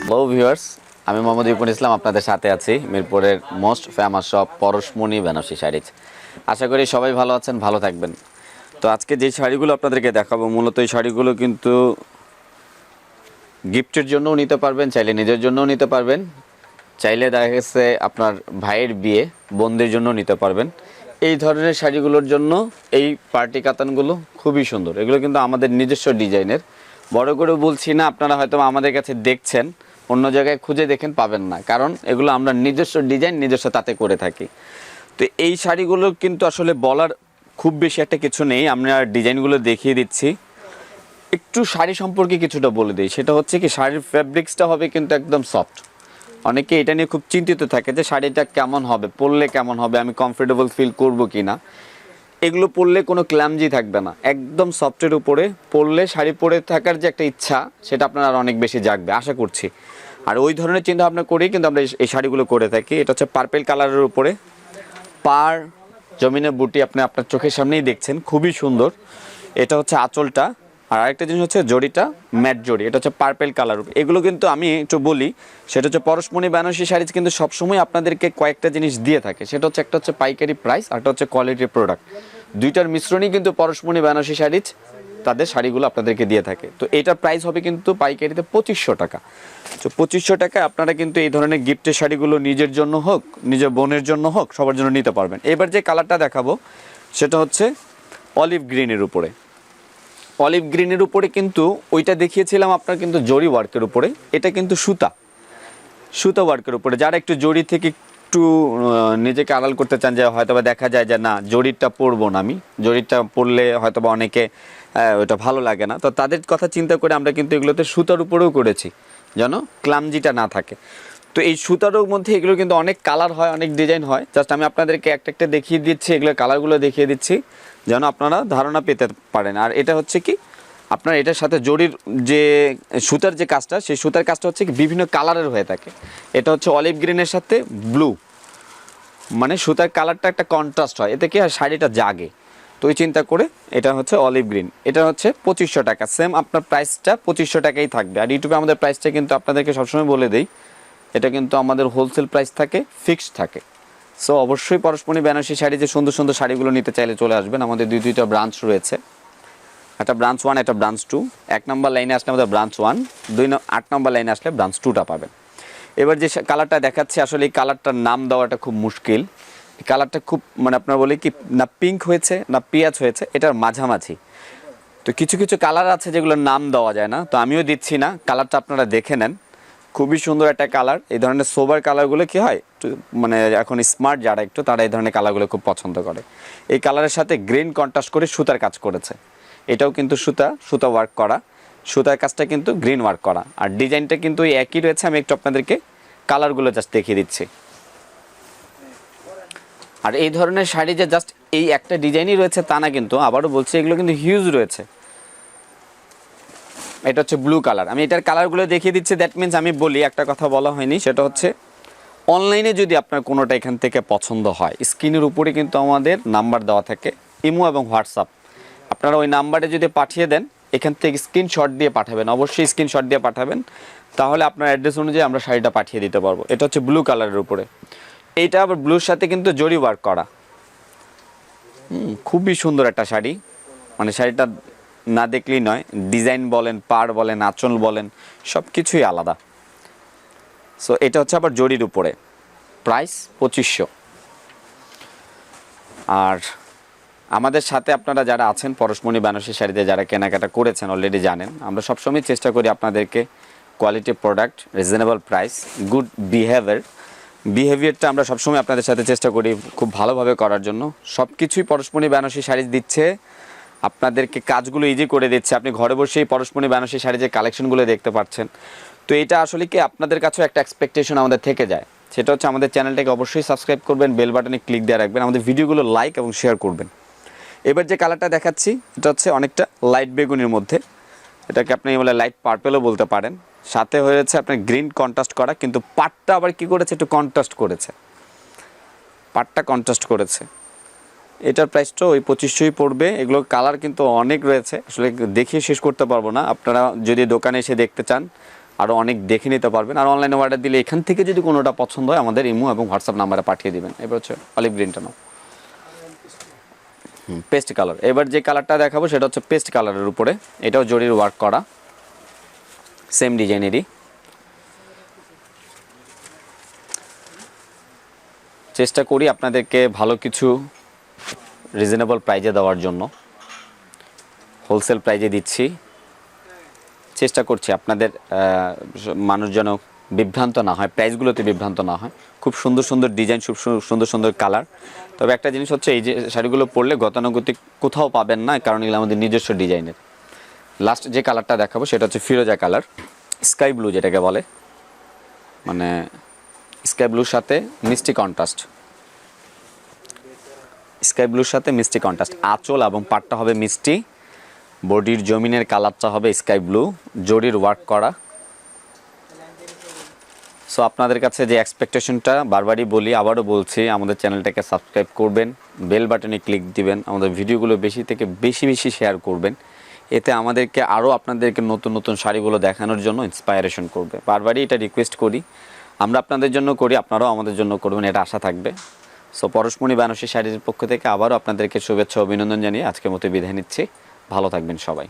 Hello viewers, আমি মোহাম্মদ ইরফান ইসলাম আপনাদের সাথে আছি মিরপুরের most famous shop Poroshmoni Benarasi sari. আশা করি সবাই ভালো আছেন, ভালো থাকবেন। তো আজকে যে শাড়িগুলো আপনাদেরকে দেখাবো, মূলত এই শাড়িগুলো কিন্তু গিফটের জন্যও নিতে পারবেন, চাইলে নিজের জন্যও নিতে পারবেন, চাইলে দেখা গেছে আপনার ভাইয়ের বিয়ে বোনদের জন্য নিতে পারবেন। এই ধরনের শাড়িগুলোর জন্য এই পার্টি কাতানগুলো খুবই সুন্দর। এগুলো কিন্তু আমাদের নিজস্ব ডিজাইনের, বড় করে বলছি না, আপনারা হয়তো আমাদের কাছে দেখছেন, অন্য জায়গায় খুঁজে দেখেন পাবেন না, কারণ এগুলো আমরা নিজস্ব ডিজাইন নিজস্ব তাতে করে থাকি। তো এই শাড়িগুলো কিন্তু আসলে বলার খুব বেশি একটা কিছু নেই, আমরা ডিজাইনগুলো দেখিয়ে দিচ্ছি। একটু শাড়ি সম্পর্কে কিছুটা বলে দিই, সেটা হচ্ছে কি শাড়ির ফ্যাব্রিক্সটা হবে কিন্তু একদম সফট। অনেকে এটা নিয়ে খুব চিন্তিত থাকে যে শাড়িটা কেমন হবে, পরলে কেমন হবে, আমি কমফোর্টেবল ফিল করব কি না। এগুলো পরলে কোনো ক্ল্যামজি থাকবে না, একদম সফটের উপরে পরলে শাড়ি পরে থাকার যে একটা ইচ্ছা, সেটা আপনার আর অনেক বেশি জাগবে আশা করছি। আর ওই ধরনের চিন্তা ভাবনা করেই কিন্তু আমরা এই শাড়িগুলো করে থাকি। এটা হচ্ছে পার্পেল কালারের উপরে পার জমিনের বুটি, আপনি আপনার চোখের সামনেই দেখছেন, খুবই সুন্দর। এটা হচ্ছে আঁচলটা। আর আরেকটা জিনিস হচ্ছে জড়িটা ম্যাট জড়ি, এটা হচ্ছে পার্পেল কালার। এগুলো কিন্তু আমি একটু বলি, সেটা হচ্ছে পরশমনি বেনারসি শাড়িজ কিন্তু সবসময় আপনাদেরকে কয়েকটা জিনিস দিয়ে থাকে। সেটা হচ্ছে একটা হচ্ছে পাইকারি প্রাইস, আর একটা হচ্ছে কোয়ালিটির প্রোডাক্ট। দুইটার মিশ্রণই কিন্তু পরশমনি বেনারসি শাড়িজ তাদের শাড়িগুলো আপনাদেরকে দিয়ে থাকে। তো এটার প্রাইস হবে কিন্তু পাইকারিতে 2500 টাকা। তো 2500 টাকায় আপনারা কিন্তু এই ধরনের গিফটের শাড়িগুলো নিজের জন্য হোক, নিজের বোনের জন্য হোক, সবার জন্য নিতে পারবেন। এবার যে কালারটা দেখাবো সেটা হচ্ছে অলিভ গ্রিনের উপরে। অলিভ গ্রিনের উপরে কিন্তু ওইটা দেখিয়েছিলাম আপনার কিন্তু জরি ওয়ার্কের উপরে, এটা কিন্তু সুতা ওয়ার্কের উপরে। যারা একটু জরি থেকে একটু নিজেকে আড়াল করতে চান, যে হয়তোবা দেখা যায় যে না জরিটা পরবো না, আমি জরিটা পরলে হয়তোবা অনেকে ওটা ভালো লাগে না, তো তাদের কথা চিন্তা করে আমরা কিন্তু এগুলোতে সুতার উপরেও করেছি যেন ক্লামজিটা না থাকে। তো এই সুতারও মধ্যে এগুলো কিন্তু অনেক কালার হয়, অনেক ডিজাইন হয়। জাস্ট আমি আপনাদেরকে একটা একটা দেখিয়ে দিচ্ছি, এগুলো কালারগুলো দেখিয়ে দিচ্ছি যেন আপনারা ধারণা পেতে পারেন। আর এটা হচ্ছে কি আপনার এটার সাথে জরির যে সুতার যে কাজটা, সেই সুতার কাজটা হচ্ছে কি বিভিন্ন কালারের হয়ে থাকে। এটা হচ্ছে অলিভ গ্রিনের সাথে ব্লু, মানে সুতার কালারটা একটা কন্ট্রাস্ট হয়, এতে কি আর শাড়িটা জাগে। তো ওই চিন্তা করে এটা হচ্ছে অলিভ গ্রিন। এটা হচ্ছে 2500 টাকা। সেম আপনার প্রাইসটা 2500 টাকাই থাকবে। আর ইউটিউবে আমাদের প্রাইসটা কিন্তু আপনাদেরকে সবসময় বলে দেই, এটা কিন্তু আমাদের হোলসেল প্রাইস থাকে, ফিক্সড থাকে। সো অবশ্যই পরশমনি বেনারসি শাড়ি যে সুন্দর সুন্দর শাড়িগুলো নিতে চাইলে চলে আসবেন। আমাদের দুইটা ব্রাঞ্চ রয়েছে, একটা ব্রাঞ্চ 1, একটা ব্রাঞ্চ 2। 1 নম্বর লাইনে আসলে আমাদের ব্রাঞ্চ 1, 8 নম্বর লাইনে আসলে ব্রাঞ্চ 2টা পাবেন। এবার যে কালারটা দেখাচ্ছে, আসলে এই কালারটার নাম দেওয়াটা খুব মুশকিল। এই কালারটা খুব মানে আপনার বলে কি না পিঙ্ক হয়েছে না পেঁয়াজ হয়েছে, এটার মাঝামাঝি। তো কিছু কিছু কালার আছে যেগুলোর নাম দেওয়া যায় না, তো আমিও দিচ্ছি না। কালারটা আপনারা দেখে নেন, খুবই সুন্দর একটা কালার। এই ধরনের সোবার কালারগুলো কি হয়, মানে এখন স্মার্ট যারা একটু, তারা এই ধরনের কালারগুলো খুব পছন্দ করে। এই কালারের সাথে গ্রিন কন্ট্রাস্ট করে সুতার কাজ করেছে। এটাও কিন্তু সুতা ওয়ার্ক করা, সুতার কাজটা কিন্তু গ্রিন ওয়ার্ক করা। আর ডিজাইনটা কিন্তু ওই একই রয়েছে। আমি একটু আপনাদেরকে কালারগুলো জাস্ট দেখিয়ে দিচ্ছি। আর এই ধরনের শাড়ি যে জাস্ট এই একটা ডিজাইনই রয়েছে তা না, কিন্তু আবারও বলছি এগুলো কিন্তু হিউজ রয়েছে। এটা হচ্ছে ব্লু কালার। আমি এটার কালারগুলো দেখিয়ে দিচ্ছি। দ্যাট মিনস আমি বলি, একটা কথা বলা হয়নি, সেটা হচ্ছে অনলাইনে যদি আপনার কোনোটা এখান থেকে পছন্দ হয়, স্ক্রিনের উপরে কিন্তু আমাদের নাম্বার দেওয়া থাকে, ইমো এবং হোয়াটসঅ্যাপ। আপনারা ওই নাম্বারে যদি পাঠিয়ে দেন, এখান থেকে স্ক্রিনশট দিয়ে পাঠাবেন, অবশ্যই স্ক্রিনশট দিয়ে পাঠাবেন, তাহলে আপনার অ্যাড্রেস অনুযায়ী আমরা শাড়িটা পাঠিয়ে দিতে পারবো। এটা হচ্ছে ব্লু কালারের উপরে। এইটা আবার ব্লুর সাথে কিন্তু জরি ওয়ার্ক করা, খুবই সুন্দর একটা শাড়ি। মানে শাড়িটা না দেখলেই নয়, ডিজাইন বলেন, পাড় বলেন, আঁচল বলেন, সব কিছুই আলাদা। সো এটা হচ্ছে আবার জরির উপরে, প্রাইস 2500। আর আমাদের সাথে আপনারা যারা আছেন পরশমনি বেনারসি শাড়িতে যারা কেনাকাটা করেছেন অলরেডি জানেন, আমরা সবসময় চেষ্টা করি আপনাদেরকে quality product, reasonable price, good বিহেভিয়ারটা আমরা সবসময় আপনাদের সাথে চেষ্টা করি খুব ভালোভাবে করার জন্য। সব কিছুই পরশমনি বেনারসি শাড়ি দিচ্ছে, আপনাদেরকে কাজগুলো ইজি করে দিচ্ছে। আপনি ঘরে বসেই পরশমনি বেনারসি শাড়ি যে কালেকশনগুলো দেখতে পাচ্ছেন। তো এটা আসলে কি আপনাদের কাছেও একটা এক্সপেকটেশন আমাদের থেকে যায়, সেটা হচ্ছে আমাদের চ্যানেলটাকে অবশ্যই সাবস্ক্রাইব করবেন, বেল বাটনে ক্লিক দিয়ে রাখবেন, আমাদের ভিডিওগুলো লাইক এবং শেয়ার করবেন। এবার যে কালারটা দেখাচ্ছি এটা হচ্ছে অনেকটা লাইট বেগুনির মধ্যে, এটাকে আপনি বলে লাইট পার্পেলও বলতে পারেন। সাথে হয়েছে আপনার গ্রিন কন্ট্রাস্ট করা, কিন্তু পাটটা আবার কি করেছে, একটু কন্ট্রাস্ট করেছে, পাটটা কন্ট্রাস্ট করেছে। এটার প্রাইসটাও ওই 2500ই পড়বে। এগুলো কালার কিন্তু অনেক রয়েছে, আসলে দেখিয়ে শেষ করতে পারবো না। আপনারা যদি দোকানে এসে দেখতে চান, আরও অনেক দেখে নিতে পারবেন। আর অনলাইনে অর্ডার দিলে এখান থেকে যদি কোনোটা পছন্দ হয় আমাদের ইমো এবং হোয়াটসঅ্যাপ নাম্বারে পাঠিয়ে দিবেন। এবার হচ্ছে অলিভ গ্রিনটা নাও, পেস্ট কালার। এবার যে কালারটা দেখাবো সেটা হচ্ছে পেস্ট কালারের উপরে, এটাও জরির ওয়ার্ক করা, সেম ডিজাইনেরই। চেষ্টা করি আপনাদেরকে ভালো কিছু রিজনেবল প্রাইজে দেওয়ার জন্য, হোলসেল প্রাইজে দিচ্ছি। চেষ্টা করছি আপনাদের মানুষ যেন বিভ্রান্ত না হয়, প্রাইসগুলোতে বিভ্রান্ত না হয়। খুব সুন্দর সুন্দর ডিজাইন, খুব সুন্দর সুন্দর কালার। তবে একটা জিনিস হচ্ছে এই যে শাড়িগুলো পরলে গতানুগতিক কোথাও পাবেন না, কারণ এগুলো আমাদের নিজস্ব ডিজাইনের। লাস্ট যে কালারটা দেখাবো সেটা হচ্ছে ফিরোজা কালার, স্কাই ব্লু যেটাকে বলে, মানে স্কাই ব্লুর সাথে মিষ্টি কন্ট্রাস্ট, স্কাই ব্লুর সাথে মিষ্টি কন্ট্রাস্ট। আঁচল এবং পাটটা হবে মিষ্টি, বডির জমিনের কালারটা হবে স্কাই ব্লু, জরির ওয়ার্ক করা। সো আপনাদের কাছে যে এক্সপেকটেশনটা বারবারই বলি, আবারও বলছি, আমাদের চ্যানেলটাকে সাবস্ক্রাইব করবেন, বেল বাটনে ক্লিক দিবেন, আমাদের ভিডিওগুলো বেশি থেকে বেশি বেশি শেয়ার করবেন। এতে আমাদেরকে আরও আপনাদেরকে নতুন নতুন শাড়িগুলো দেখানোর জন্য ইন্সপায়ারেশন করবে। বারবারই এটা রিকোয়েস্ট করি, আমরা আপনাদের জন্য করি, আপনারাও আমাদের জন্য করবেন, এটা আশা থাকবে। সো পরশমণি বেনারসি শাড়ির পক্ষ থেকে আবারও আপনাদেরকে শুভেচ্ছা অভিনন্দন জানিয়ে আজকের মতো বিদায় নিচ্ছি। ভালো থাকবেন সবাই।